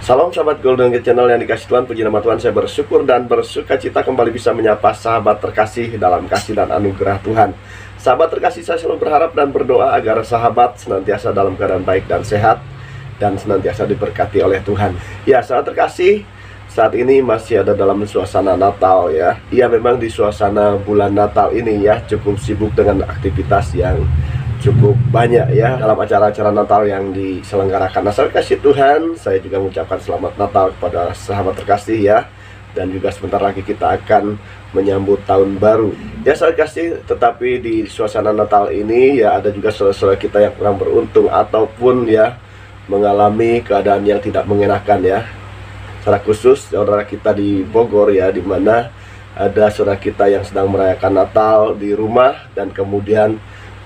Salam sahabat Golden Gate Channel yang dikasih Tuhan, puji nama Tuhan. Saya bersyukur dan bersuka cita kembali bisa menyapa sahabat terkasih dalam kasih dan anugerah Tuhan. Sahabat terkasih, saya selalu berharap dan berdoa agar sahabat senantiasa dalam keadaan baik dan sehat, dan senantiasa diberkati oleh Tuhan. Ya sahabat terkasih, saat ini masih ada dalam suasana Natal ya. Iya, memang di suasana bulan Natal ini ya cukup sibuk dengan aktivitas yang cukup banyak ya dalam acara-acara Natal yang diselenggarakan. Nah, sahabat kasih Tuhan, saya juga mengucapkan selamat Natal kepada sahabat terkasih ya. Dan juga sebentar lagi kita akan menyambut tahun baru ya sahabat kasih. Tetapi di suasana Natal ini ya ada juga saudara-saudara kita yang kurang beruntung ataupun ya mengalami keadaan yang tidak mengenakan ya. Secara khusus saudara kita di Bogor ya, di mana ada saudara kita yang sedang merayakan Natal di rumah dan kemudian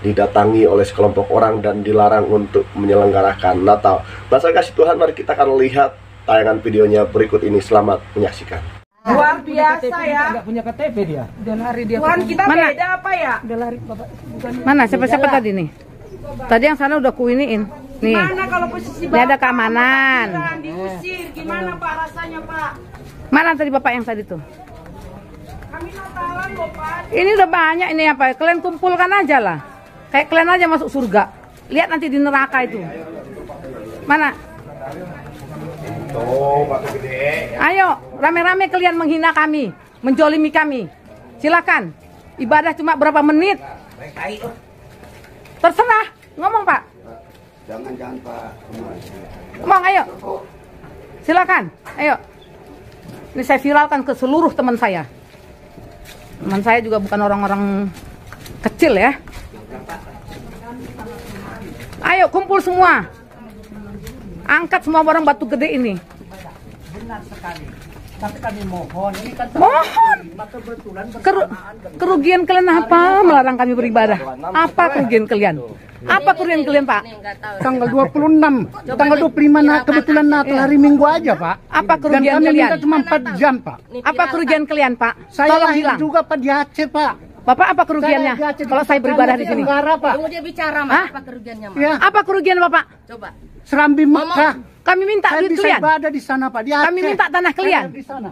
didatangi oleh sekelompok orang dan dilarang untuk menyelenggarakan Natal. Masa kasih Tuhan, mari kita akan lihat tayangan videonya berikut ini. Selamat menyaksikan. Luar biasa ya. Enggak punya KTP dia. Udah lari dia. Tuhan kita Mana? beda apa ya? Udah lari Bapak. Mana siapa-siapa tadi nih? Tadi yang sana udah kuiniin. Nih. Mana kalau posisi Ini ada keamanan. diusir, gimana Pak rasanya Pak? Mana tadi Bapak yang tadi tuh? Kami Natalan kok Pak. Ini udah banyak ini apa? Kalian kumpulkan aja lah. Kayak kalian aja masuk surga. Lihat nanti di neraka itu. Mana? Ayo, rame-rame kalian menghina kami, menjolimi kami. Silakan. Ibadah cuma berapa menit? Terserah. Ngomong Pak. Jangan Pak. Ngomong, ayo. Silakan. Ayo. Ini saya viralkan ke seluruh teman saya. Teman saya juga bukan orang-orang kecil ya. Ayo kumpul semua. Angkat semua barang batu gede ini. Benar sekali. Tapi kami mohon, ini kan Mohon. kebetulan Kerugian kalian apa? Melarang kami beribadah. Apa kerugian kalian? Apa kerugian kalian, Pak? tanggal 26, tanggal 25 kebetulan Natal hari Minggu aja, Pak. Apa Dan kerugian kami kalian? minta cuma 4 jam, Pak. Apa kerugian kalian, Pak? Saya Tolong lahir bilang. juga Pak di Aceh, Pak. Bapak apa kerugiannya? Saya di Aceh, Kalau saya beribadah di sini. Tenggara, Pak. Tunggu dia bicara, Hah? Mas. Apa kerugiannya, Mas? Ya, Apa kerugian Bapak? Coba. Serambi Mekah. Kami minta Saya duit bisa kalian. ibadah di sana, Pak. Di Aceh. Kami minta tanah kalian. Saya di sana.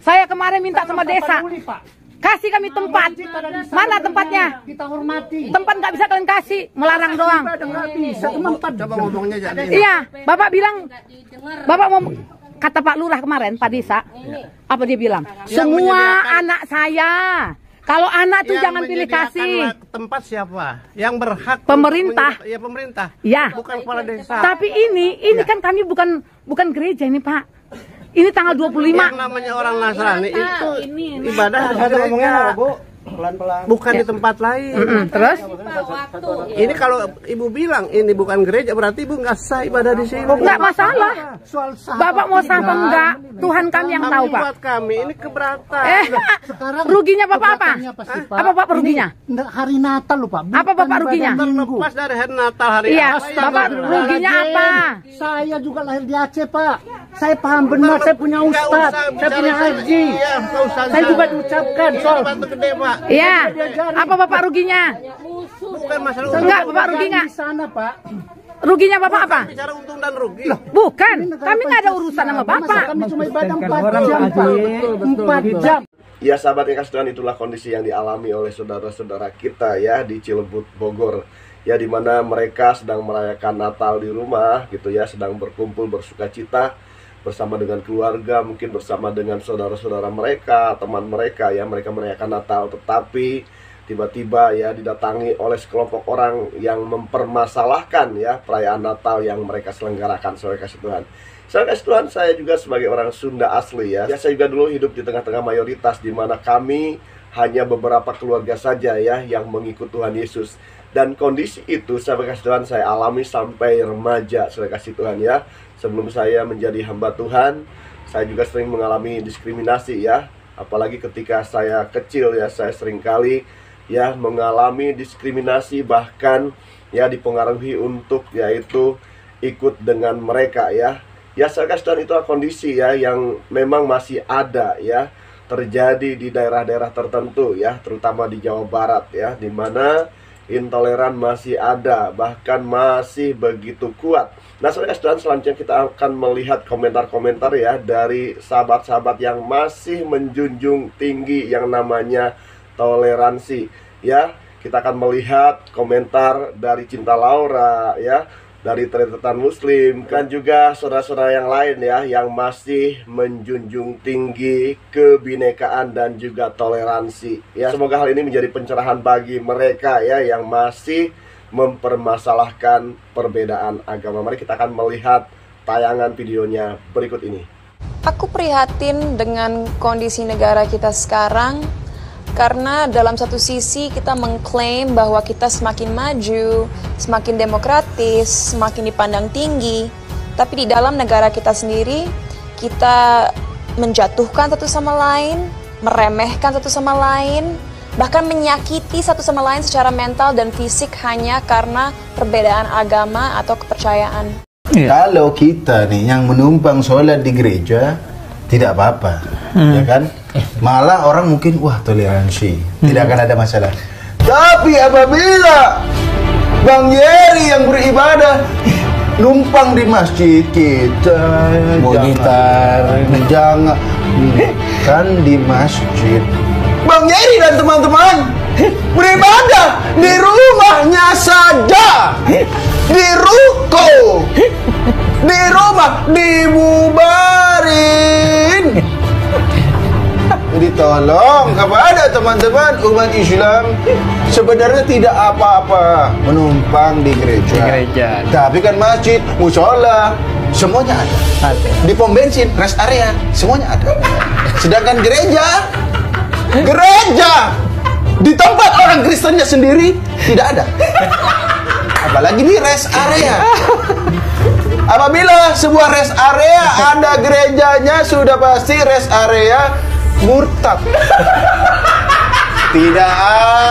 Saya kemarin minta sama Sama desa. Pak Uli, Pak. Kasih kami tempat. Masjid ada di sana, Mana tempatnya? Kita hormati. Tempat nggak bisa kalian kasih, melarang doang. Ibadah nggak bisa, cuma 4 jam. Iya, Bapak bilang, Bapak mau kata Pak Lurah kemarin, Pak Desa, apa dia bilang? Semua anak saya. Kalau anak tuh jangan pilih kasih. Tempat siapa? Yang berhak Pemerintah. Ya pemerintah. Ya. Bukan kepala desa. Tapi ini kan kami bukan gereja ini, Pak. Ini tanggal 25. Yang namanya orang Nasrani itu ibadah di gereja. Bukan di tempat lain. Terus? Ini kalau ibu bilang ini bukan gereja, berarti ibu nggak sah ibadah di sini. Nggak masalah. Soal sah Bapak mau sah apa enggak? Tuhan kami yang tahu, Pak. Buat kami ini keberatan. Sekarang Ruginya Bapak apa? keberatan apa sih, Pak? Apa Bapak ruginya? Ini hari Natal loh, Pak. Apa Bapak ruginya? Terlepas dari hari Natal hari Iya, apa, Bapak ruginya apa? Saya juga lahir di Aceh, Pak. Saya paham benar, saya punya ustadz, saya punya haji. Iya, nggak usah Saya juga diucapkan soal batu gede, Pak. Iya. Apa Bapak ruginya? Bukan masalah Enggak, Bapak rugi nggak? di sana, Pak. Ruginya Bapak apa? bicara untung dan rugi. Bukan, kami nggak ada urusan sama Bapak. Kami cuma ibadah 4 jam, Pak. 4 jam. Ya sahabat yang kasih Tuhan, itulah kondisi yang dialami oleh saudara-saudara kita ya di Cilebut, Bogor. Ya, dimana mereka sedang merayakan Natal di rumah gitu ya, sedang berkumpul bersuka cita bersama dengan keluarga, mungkin bersama dengan saudara-saudara mereka, teman mereka ya, mereka merayakan Natal. Tetapi tiba-tiba ya didatangi oleh sekelompok orang yang mempermasalahkan ya perayaan Natal yang mereka selenggarakan. Saudara kasih Tuhan, saya kasih Tuhan, saya juga sebagai orang Sunda asli ya, saya juga dulu hidup di tengah-tengah mayoritas di mana kami hanya beberapa keluarga saja ya yang mengikut Tuhan Yesus. Dan kondisi itu sahabat kasih Tuhan saya alami sampai remaja, saudara kasih Tuhan ya. Sebelum saya menjadi hamba Tuhan, saya juga sering mengalami diskriminasi ya. Apalagi ketika saya kecil ya, saya sering kali ya mengalami diskriminasi, bahkan ya dipengaruhi untuk yaitu ikut dengan mereka ya. Ya sahabat kasih Tuhan, itu kondisi ya yang memang masih ada ya, terjadi di daerah-daerah tertentu ya, terutama di Jawa Barat ya, di mana intoleran masih ada, bahkan masih begitu kuat. Nah, saudara sekalian, selanjutnya kita akan melihat komentar-komentar ya dari sahabat-sahabat yang masih menjunjung tinggi yang namanya toleransi. Ya, kita akan melihat komentar dari Cinta Laura ya, dari Tretetan Muslim, kan juga saudara-saudara yang lain ya yang masih menjunjung tinggi kebinekaan dan juga toleransi ya. Semoga hal ini menjadi pencerahan bagi mereka ya yang masih mempermasalahkan perbedaan agama. Mari kita akan melihat tayangan videonya berikut ini. Aku prihatin dengan kondisi negara kita sekarang, karena dalam satu sisi kita mengklaim bahwa kita semakin maju, semakin demokratis, semakin dipandang tinggi. Tapi di dalam negara kita sendiri, kita menjatuhkan satu sama lain, meremehkan satu sama lain, bahkan menyakiti satu sama lain secara mental dan fisik hanya karena perbedaan agama atau kepercayaan. Kalau kita nih yang menumpang sholat di gereja, tidak apa-apa, ya kan? Malah orang mungkin, wah toleransi, tidak akan ada masalah. Tapi apabila Bang Yeri yang beribadah numpang di masjid kita, jangan kan di masjid. Bang Yeri dan teman-teman beribadah di rumahnya saja, di ruko, di rumah dibubarin. Jadi tolong kepada teman-teman umat Islam, sebenarnya tidak apa-apa menumpang di gereja. Tapi kan masjid, musola, semuanya ada. Di pom bensin, rest area, semuanya ada. Sedangkan gereja di tempat orang Kristennya sendiri tidak ada. Apalagi di rest area. Apabila sebuah rest area ada gerejanya, sudah pasti rest area murtad. Tidak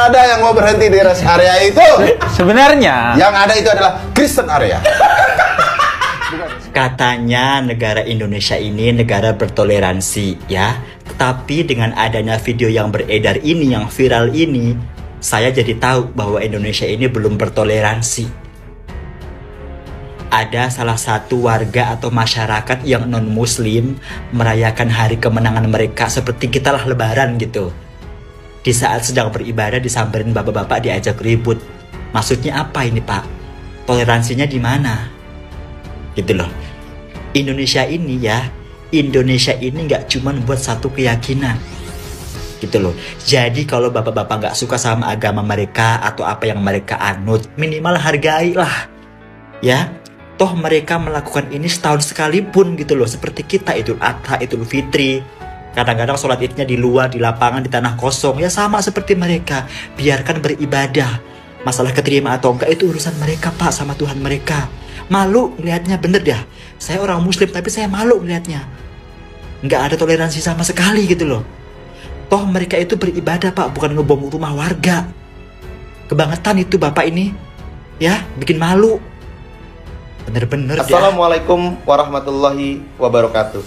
ada yang mau berhenti di rest area itu. Sebenarnya yang ada itu adalah Kristen area. Katanya negara Indonesia ini negara bertoleransi ya. Tetapi dengan adanya video yang beredar ini, yang viral ini, saya jadi tahu bahwa Indonesia ini belum bertoleransi. Ada salah satu warga atau masyarakat yang non-muslim merayakan hari kemenangan mereka seperti kita lah lebaran gitu. Di saat sedang beribadah disamperin bapak-bapak, diajak ribut. Maksudnya apa ini Pak? Toleransinya di mana? Gitu loh. Indonesia ini nggak cuma buat satu keyakinan. Gitu loh. Jadi kalau bapak-bapak nggak suka sama agama mereka atau apa yang mereka anut, minimal hargailah. Ya. Toh mereka melakukan ini setahun sekalipun gitu loh. Seperti kita Idul Adha, Idul Fitri. Kadang-kadang sholat idnya di luar, di lapangan, di tanah kosong. Ya sama seperti mereka. Biarkan beribadah. Masalah keterima atau enggak itu urusan mereka Pak sama Tuhan mereka. Malu ngelihatnya, bener dah. Saya orang muslim tapi saya malu ngelihatnya. Nggak ada toleransi sama sekali gitu loh. Toh mereka itu beribadah Pak, bukan ngebom rumah warga. Kebangetan itu Bapak ini. Ya, bikin malu. Bener-bener. Assalamualaikum warahmatullahi wabarakatuh.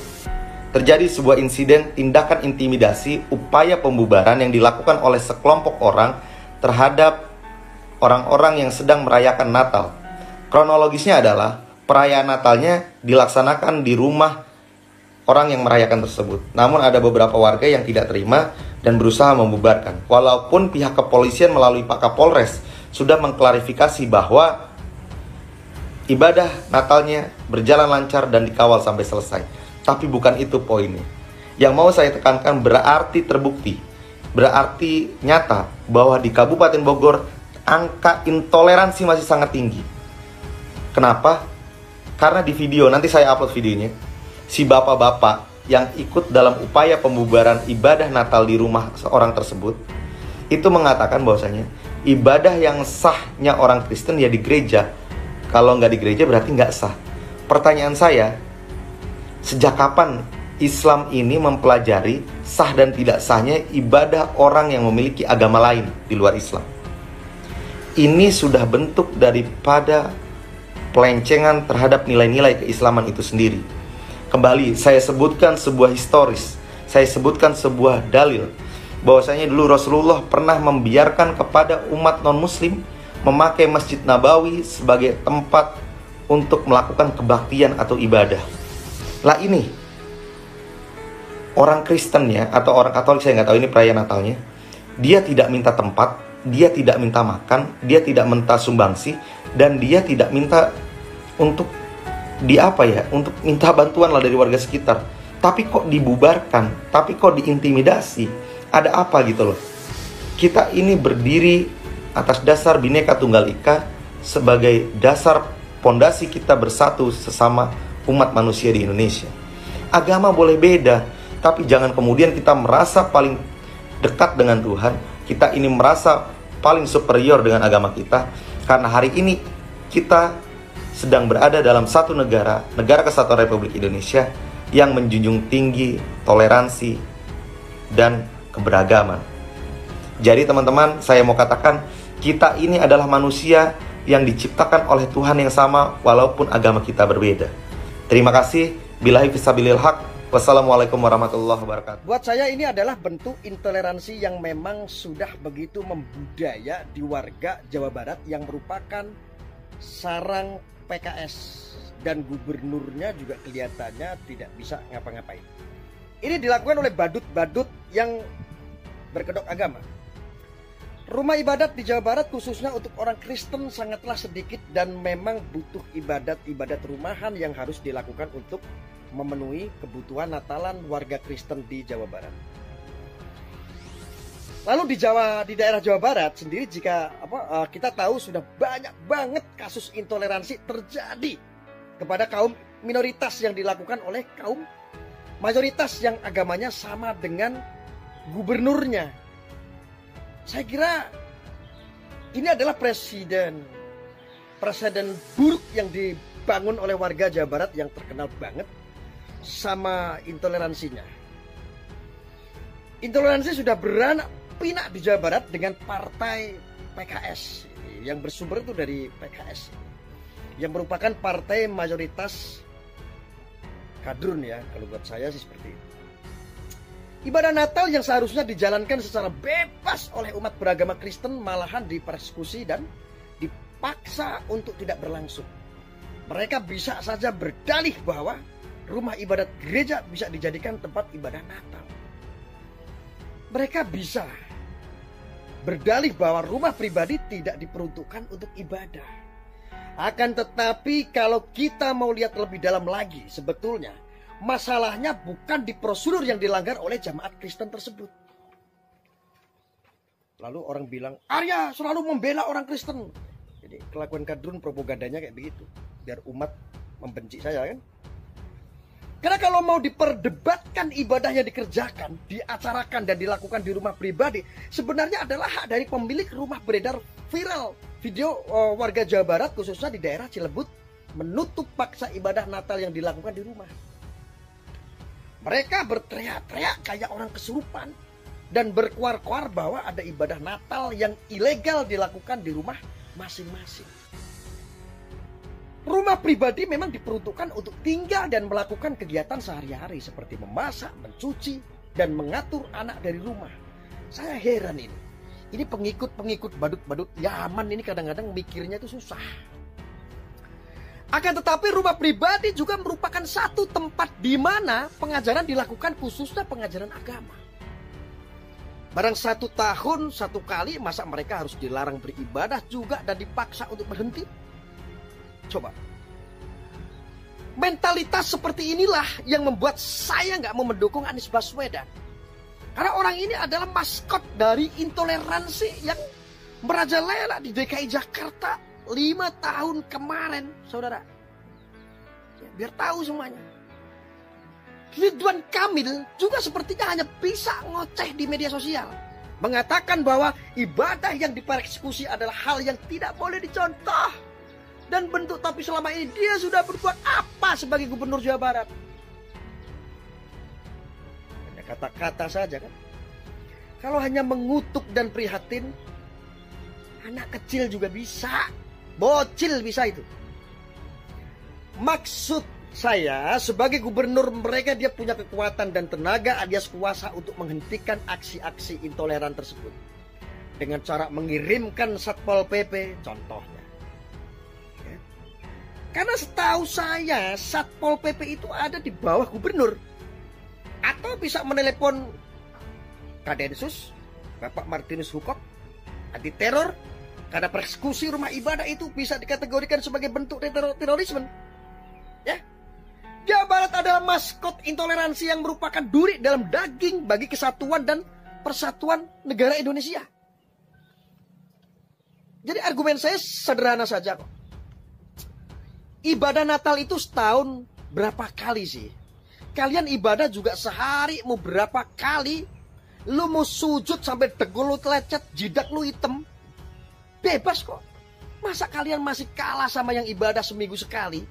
Terjadi sebuah insiden tindakan intimidasi upaya pembubaran yang dilakukan oleh sekelompok orang terhadap orang-orang yang sedang merayakan Natal. Kronologisnya adalah perayaan Natalnya dilaksanakan di rumah orang yang merayakan tersebut. Namun ada beberapa warga yang tidak terima dan berusaha membubarkan. Walaupun pihak kepolisian melalui Pak Kapolres sudah mengklarifikasi bahwa ibadah Natalnya berjalan lancar dan dikawal sampai selesai. Tapi bukan itu poinnya. Yang mau saya tekankan berarti terbukti, berarti nyata bahwa di Kabupaten Bogor angka intoleransi masih sangat tinggi. Kenapa? Karena di video, nanti saya upload videonya, si bapak-bapak yang ikut dalam upaya pembubaran ibadah Natal di rumah seorang tersebut itu mengatakan bahwasanya ibadah yang sahnya orang Kristen ya di gereja. Kalau nggak di gereja berarti nggak sah. Pertanyaan saya, sejak kapan Islam ini mempelajari sah dan tidak sahnya ibadah orang yang memiliki agama lain di luar Islam? Ini sudah bentuk daripada pelencengan terhadap nilai-nilai keislaman itu sendiri. Kembali, saya sebutkan sebuah historis, saya sebutkan sebuah dalil bahwasanya dulu Rasulullah pernah membiarkan kepada umat non-muslim memakai Masjid Nabawi sebagai tempat untuk melakukan kebaktian atau ibadah. Lah ini, orang Kristen ya, atau orang Katolik, saya nggak tahu ini perayaan Natalnya, dia tidak minta tempat, dia tidak minta makan, dia tidak minta sumbangsi, dan dia tidak minta untuk untuk minta bantuan lah dari warga sekitar. Tapi kok dibubarkan, tapi kok diintimidasi, ada apa gitu loh. Kita ini berdiri atas dasar Bhinneka Tunggal Ika sebagai dasar pondasi kita bersatu sesama umat manusia di Indonesia. Agama boleh beda, tapi jangan kemudian kita merasa paling dekat dengan Tuhan, kita ini merasa paling superior dengan agama kita, karena hari ini kita sedang berada dalam satu negara Kesatuan Republik Indonesia yang menjunjung tinggi toleransi dan keberagaman. Jadi teman-teman, saya mau katakan, kita ini adalah manusia yang diciptakan oleh Tuhan yang sama walaupun agama kita berbeda. Terima kasih. Billahi fisabilil haq. Wassalamualaikum warahmatullahi wabarakatuh. Buat saya ini adalah bentuk intoleransi yang memang sudah begitu membudaya di warga Jawa Barat yang merupakan sarang PKS, dan gubernurnya juga kelihatannya tidak bisa ngapa-ngapain. Ini dilakukan oleh badut-badut yang berkedok agama. Rumah ibadat di Jawa Barat khususnya untuk orang Kristen sangatlah sedikit, dan memang butuh ibadat-ibadat rumahan yang harus dilakukan untuk memenuhi kebutuhan Natalan warga Kristen di Jawa Barat. Lalu di daerah Jawa Barat sendiri, jika kita tahu sudah banyak banget kasus intoleransi terjadi kepada kaum minoritas yang dilakukan oleh kaum mayoritas yang agamanya sama dengan gubernurnya. Saya kira ini adalah presiden buruk yang dibangun oleh warga Jawa Barat yang terkenal banget sama intoleransinya. Intoleransi sudah beranak pinak di Jawa Barat dengan partai PKS yang bersumber itu dari PKS, yang merupakan partai mayoritas kadrun ya, kalau buat saya sih seperti itu. Ibadah Natal yang seharusnya dijalankan secara bebas oleh umat beragama Kristen malahan dipersekusi dan dipaksa untuk tidak berlangsung. Mereka bisa saja berdalih bahwa rumah ibadat gereja bisa dijadikan tempat ibadah Natal. Mereka bisa berdalih bahwa rumah pribadi tidak diperuntukkan untuk ibadah. Akan tetapi kalau kita mau lihat lebih dalam lagi, sebetulnya masalahnya bukan di prosedur yang dilanggar oleh jamaat Kristen tersebut. Lalu orang bilang, Arya selalu membela orang Kristen. Jadi kelakuan kadrun propagandanya kayak begitu, biar umat membenci saya kan. Karena kalau mau diperdebatkan ibadah yang dikerjakan, diacarakan dan dilakukan di rumah pribadi, sebenarnya adalah hak dari pemilik rumah. Beredar viral video warga Jawa Barat khususnya di daerah Cilebut menutup paksa ibadah Natal yang dilakukan di rumah. Mereka berteriak-teriak kayak orang kesurupan dan berkuar-kuar bahwa ada ibadah Natal yang ilegal dilakukan di rumah masing-masing. Rumah pribadi memang diperuntukkan untuk tinggal dan melakukan kegiatan sehari-hari seperti memasak, mencuci, dan mengatur anak dari rumah. Saya heran ini. Ini pengikut-pengikut badut-badut Yaman ini kadang-kadang mikirnya itu susah. Akan tetapi rumah pribadi juga merupakan satu tempat di mana pengajaran dilakukan, khususnya pengajaran agama. Barang 1 tahun 1 kali, masa mereka harus dilarang beribadah juga dan dipaksa untuk berhenti? Coba. Mentalitas seperti inilah yang membuat saya nggak mau mendukung Anies Baswedan. Karena orang ini adalah maskot dari intoleransi yang merajalela di DKI Jakarta 5 tahun kemarin, saudara. Ya, biar tahu semuanya. Ridwan Kamil juga sepertinya hanya bisa ngoceh di media sosial. Mengatakan bahwa ibadah yang dipersekusi adalah hal yang tidak boleh dicontoh. Dan bentuk, tapi selama ini dia sudah berbuat apa sebagai gubernur Jawa Barat? Hanya kata-kata saja kan. Kalau hanya mengutuk dan prihatin, anak kecil juga bisa. Bocil bisa itu. Maksud saya, sebagai gubernur mereka, dia punya kekuatan dan tenaga alias kuasa untuk menghentikan aksi-aksi intoleran tersebut. dengan cara mengirimkan Satpol PP contohnya. Ya. Karena setahu saya Satpol PP itu ada di bawah gubernur. Atau bisa menelepon Kadensus, Bapak Martinus Hukok, anti teror, karena persekusi rumah ibadah itu bisa dikategorikan sebagai bentuk terorisme. Ya. Jawa Barat adalah maskot intoleransi yang merupakan duri dalam daging bagi kesatuan dan persatuan negara Indonesia. Jadi argumen saya sederhana saja kok. Ibadah Natal itu setahun berapa kali sih? Kalian ibadah juga sehari mau berapa kali? Lu mau sujud sampai degul lu lecet, jidak lu hitam. Bebas kok. Masa kalian masih kalah sama yang ibadah seminggu sekali?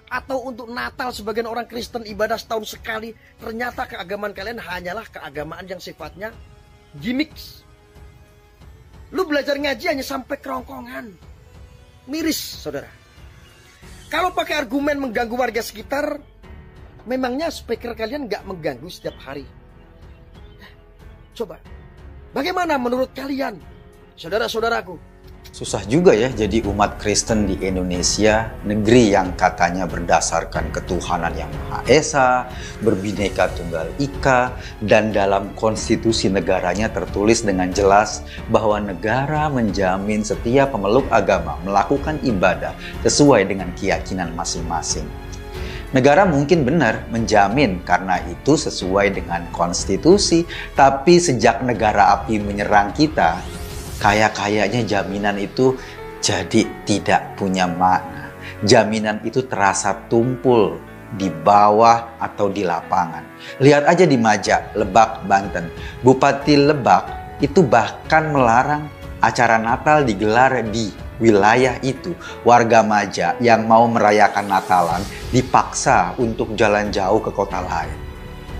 Atau untuk Natal sebagian orang Kristen ibadah setahun sekali? Ternyata keagamaan kalian hanyalah keagamaan yang sifatnya gimmicks. Lu belajar ngaji hanya sampai kerongkongan. Miris, saudara. Kalau pakai argumen mengganggu warga sekitar, memangnya speaker kalian nggak mengganggu setiap hari? Coba, bagaimana menurut kalian, saudara-saudaraku? Susah juga ya jadi umat Kristen di Indonesia, negeri yang katanya berdasarkan ketuhanan yang Maha Esa, berbineka tunggal ika, dan dalam konstitusi negaranya tertulis dengan jelas bahwa negara menjamin setiap pemeluk agama melakukan ibadah sesuai dengan keyakinan masing-masing. Negara mungkin benar menjamin karena itu sesuai dengan konstitusi, tapi sejak negara api menyerang kita, kayaknya jaminan itu jadi tidak punya makna. Jaminan itu terasa tumpul di bawah atau di lapangan. Lihat aja di Maja, Lebak, Banten. Bupati Lebak itu bahkan melarang acara Natal digelar di wilayah itu. Warga Maja yang mau merayakan Natalan dipaksa untuk jalan jauh ke kota lain.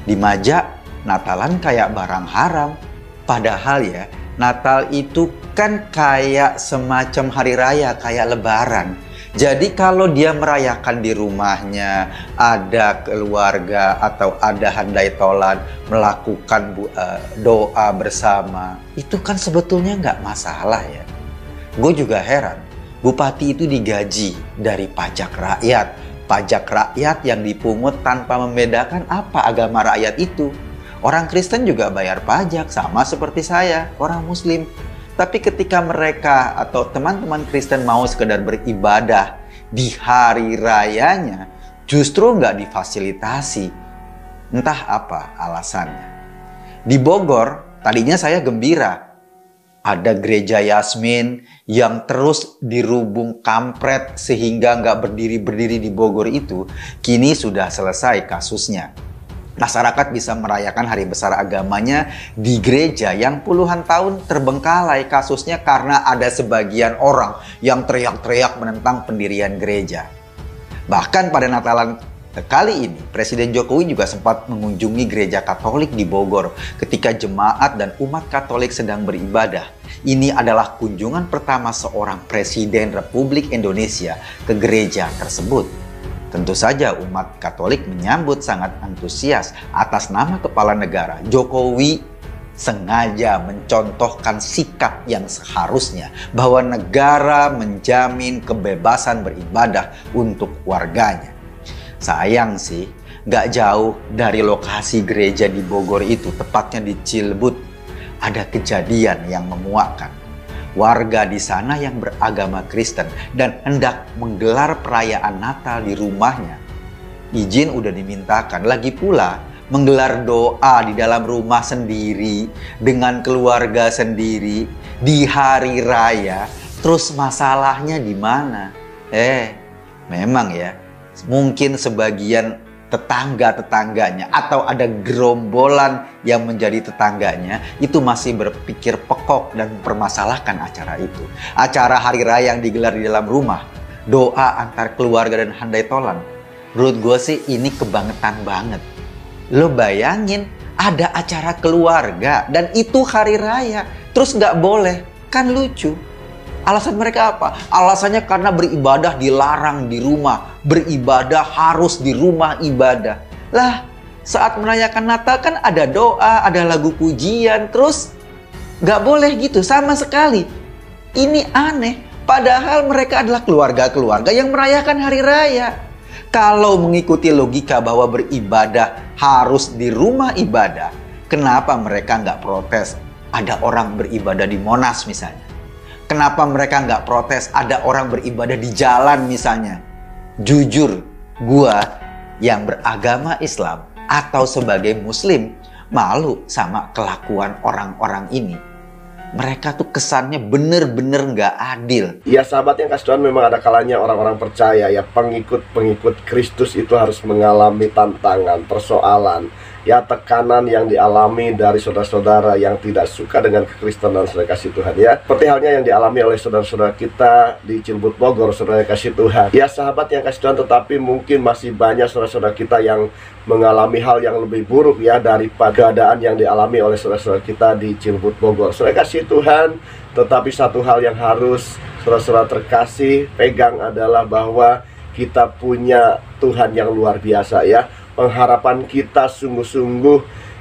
Di Maja, Natalan kayak barang haram. Padahal ya, Natal itu kan kayak semacam hari raya, kayak lebaran. Jadi kalau dia merayakan di rumahnya, ada keluarga atau ada handai tolan, melakukan doa bersama, itu kan sebetulnya nggak masalah ya. Gue juga heran, bupati itu digaji dari pajak rakyat. Pajak rakyat yang dipungut tanpa membedakan apa agama rakyat itu. Orang Kristen juga bayar pajak, sama seperti saya, orang Muslim. Tapi ketika mereka atau teman-teman Kristen mau sekedar beribadah di hari rayanya, justru nggak difasilitasi. Entah apa alasannya. Di Bogor, tadinya saya gembira. Ada gereja Yasmin yang terus dirubung kampret sehingga nggak berdiri-berdiri di Bogor itu, kini sudah selesai kasusnya. Masyarakat bisa merayakan hari besar agamanya di gereja yang puluhan tahun terbengkalai kasusnya karena ada sebagian orang yang teriak-teriak menentang pendirian gereja. Bahkan pada Natalan kali ini, Presiden Jokowi juga sempat mengunjungi gereja Katolik di Bogor ketika jemaat dan umat Katolik sedang beribadah. Ini adalah kunjungan pertama seorang Presiden Republik Indonesia ke gereja tersebut. Tentu saja umat Katolik menyambut sangat antusias. Atas nama kepala negara, Jokowi sengaja mencontohkan sikap yang seharusnya bahwa negara menjamin kebebasan beribadah untuk warganya. Sayang sih, gak jauh dari lokasi gereja di Bogor itu, tepatnya di Cilebut, ada kejadian yang memuakkan. Warga di sana yang beragama Kristen dan hendak menggelar perayaan Natal di rumahnya. Izin udah dimintakan, lagi pula menggelar doa di dalam rumah sendiri dengan keluarga sendiri di hari raya. Terus masalahnya di mana? Memang ya, mungkin sebagian tetangga-tetangganya atau ada gerombolan yang menjadi tetangganya itu masih berpikir pekok dan mempermasalahkan acara itu. Acara hari raya yang digelar di dalam rumah, doa antar keluarga dan handai tolan. Menurut gue sih ini kebangetan banget. Lo bayangin ada acara keluarga dan itu hari raya, terus nggak boleh, kan lucu. Alasan mereka apa? Alasannya karena beribadah dilarang di rumah. Beribadah harus di rumah ibadah. Lah, saat merayakan Natal kan ada doa, ada lagu pujian. Terus Nggak boleh gitu sama sekali. Ini aneh. Padahal mereka adalah keluarga-keluarga yang merayakan hari raya. Kalau mengikuti logika bahwa beribadah harus di rumah ibadah, kenapa mereka nggak protes ada orang beribadah di Monas misalnya? Kenapa mereka nggak protes ada orang beribadah di jalan misalnya? Jujur, gua yang beragama Islam atau sebagai Muslim malu sama kelakuan orang-orang ini. Mereka tuh kesannya bener-bener nggak adil. Ya sahabat yang kasih Tuhan, memang ada kalanya orang-orang percaya ya, pengikut-pengikut Kristus itu harus mengalami tantangan, persoalan, ya tekanan yang dialami dari saudara-saudara yang tidak suka dengan kekristenan, saudara kasih Tuhan ya. Seperti halnya yang dialami oleh saudara-saudara kita di Cilebut Bogor, saudara kasih Tuhan. Ya sahabat yang kasih Tuhan, tetapi mungkin masih banyak saudara-saudara kita yang mengalami hal yang lebih buruk ya daripada keadaan yang dialami oleh saudara-saudara kita di Cilebut Bogor, saudara kasih Tuhan. Tetapi satu hal yang harus saudara-saudara terkasih pegang adalah bahwa kita punya Tuhan yang luar biasa ya. Pengharapan kita sungguh-sungguh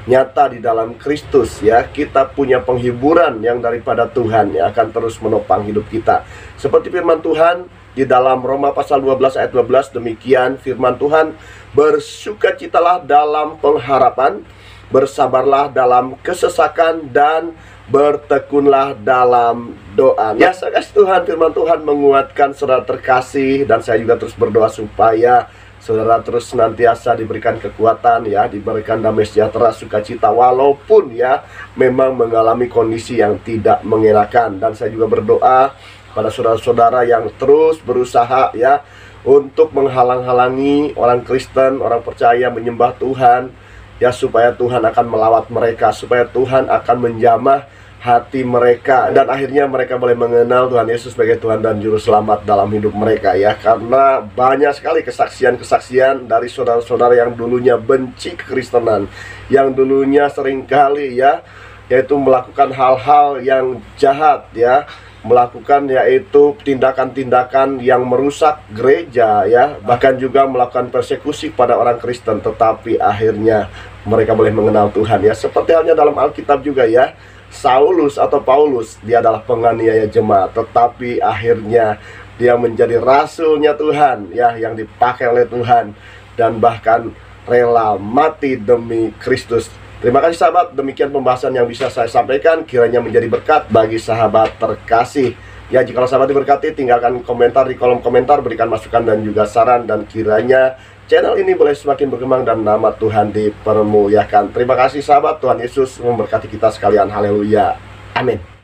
nyata di dalam Kristus ya. Kita punya penghiburan yang daripada Tuhan yang akan terus menopang hidup kita. Seperti firman Tuhan di dalam Roma pasal 12 ayat 12, demikian firman Tuhan, bersukacitalah dalam pengharapan, bersabarlah dalam kesesakan, dan bertekunlah dalam doa. Ya saya kasih Tuhan, firman Tuhan menguatkan saudara terkasih, dan saya juga terus berdoa supaya saudara terus senantiasa diberikan kekuatan ya, diberikan damai sejahtera, sukacita, walaupun ya memang mengalami kondisi yang tidak mengenakan. Dan saya juga berdoa pada saudara-saudara yang terus berusaha ya untuk menghalang-halangi orang Kristen, orang percaya menyembah Tuhan ya, supaya Tuhan akan melawat mereka, supaya Tuhan akan menjamah hati mereka, dan akhirnya mereka boleh mengenal Tuhan Yesus sebagai Tuhan dan Juru Selamat dalam hidup mereka ya. Karena banyak sekali kesaksian-kesaksian dari saudara-saudara yang dulunya benci kekristenan, yang dulunya seringkali ya yaitu melakukan hal-hal yang jahat ya, melakukan yaitu tindakan-tindakan yang merusak gereja ya, bahkan juga melakukan persekusi pada orang Kristen, tetapi akhirnya mereka boleh mengenal Tuhan ya. Seperti halnya dalam Alkitab juga ya, Saulus atau Paulus, dia adalah penganiaya jemaat, tetapi akhirnya dia menjadi rasulnya Tuhan ya, yang dipakai oleh Tuhan, dan bahkan rela mati demi Kristus. Terima kasih sahabat, demikian pembahasan yang bisa saya sampaikan, kiranya menjadi berkat bagi sahabat terkasih. Ya, jika sahabat diberkati, tinggalkan komentar di kolom komentar, berikan masukan dan juga saran, dan kiranya channel ini boleh semakin berkembang dan nama Tuhan dipermuliakan. Terima kasih sahabat, Tuhan Yesus memberkati kita sekalian. Haleluya. Amin.